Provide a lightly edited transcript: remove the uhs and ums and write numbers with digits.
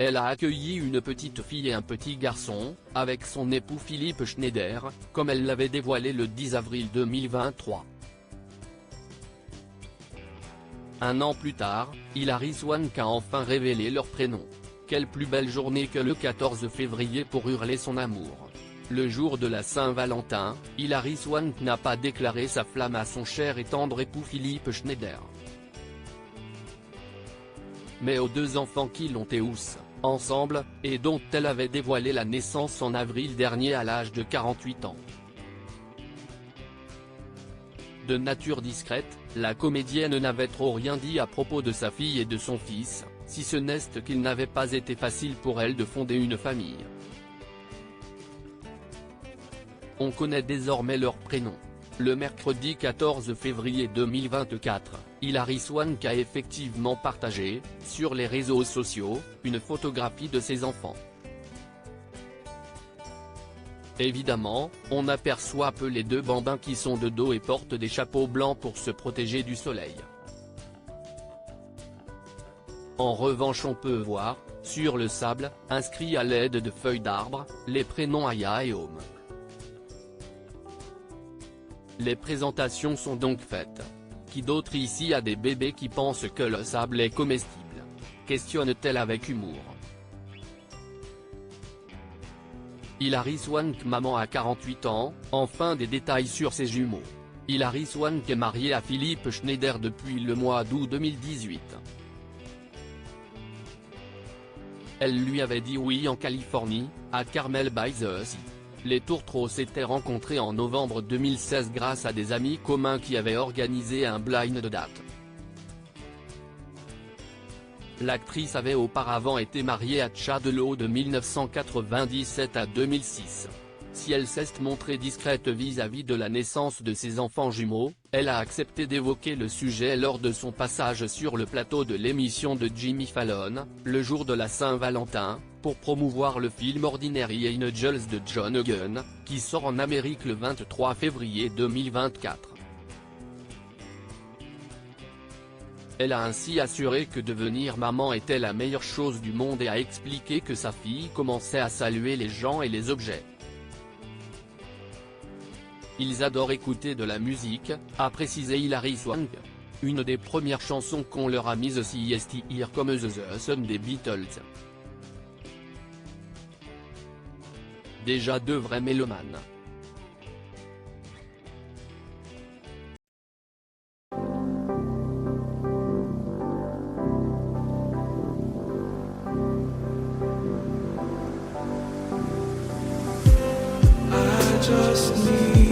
Elle a accueilli une petite fille et un petit garçon, avec son époux Philippe Schneider, comme elle l'avait dévoilé le 10 avril 2023. Un an plus tard, Hilary Swank a enfin révélé leur prénom. Quelle plus belle journée que le 14 février pour hurler son amour. Le jour de la Saint-Valentin, Hilary Swank n'a pas déclaré sa flamme à son cher et tendre époux Philippe Schneider, mais aux deux enfants qui l'ont tous, ensemble, et dont elle avait dévoilé la naissance en avril dernier à l'âge de 48 ans. De nature discrète, la comédienne n'avait trop rien dit à propos de sa fille et de son fils, si ce n'est qu'il n'avait pas été facile pour elle de fonder une famille. On connaît désormais leurs prénoms. Le mercredi 14 février 2024, Hilary Swank a effectivement partagé, sur les réseaux sociaux, une photographie de ses enfants. Évidemment, on aperçoit peu les deux bambins qui sont de dos et portent des chapeaux blancs pour se protéger du soleil. En revanche on peut voir, sur le sable, inscrits à l'aide de feuilles d'arbre, les prénoms Aya et Home. Les présentations sont donc faites. Qui d'autre ici a des bébés qui pensent que le sable est comestible? Questionne-t-elle avec humour. Hilary Swank, maman à 48 ans, enfin des détails sur ses jumeaux. Hilary Swank est mariée à Philippe Schneider depuis le mois d'août 2018. Elle lui avait dit oui en Californie, à Carmel by the Sea. Les Tourtereaux s'étaient rencontrés en novembre 2016 grâce à des amis communs qui avaient organisé un blind date. L'actrice avait auparavant été mariée à Chad Lowe de 1997 à 2006. Si elle s'est montrée discrète vis-à-vis de la naissance de ses enfants jumeaux, elle a accepté d'évoquer le sujet lors de son passage sur le plateau de l'émission de Jimmy Fallon, le jour de la Saint-Valentin, pour promouvoir le film Ordinary Angels de John Hughes, qui sort en Amérique le 23 février 2024. Elle a ainsi assuré que devenir maman était la meilleure chose du monde et a expliqué que sa fille commençait à saluer les gens et les objets. Ils adorent écouter de la musique, a précisé Hilary Swank. Une des premières chansons qu'on leur a mises aussi est Here Comes the Sun des Beatles. Déjà deux vrais mélomanes. Just need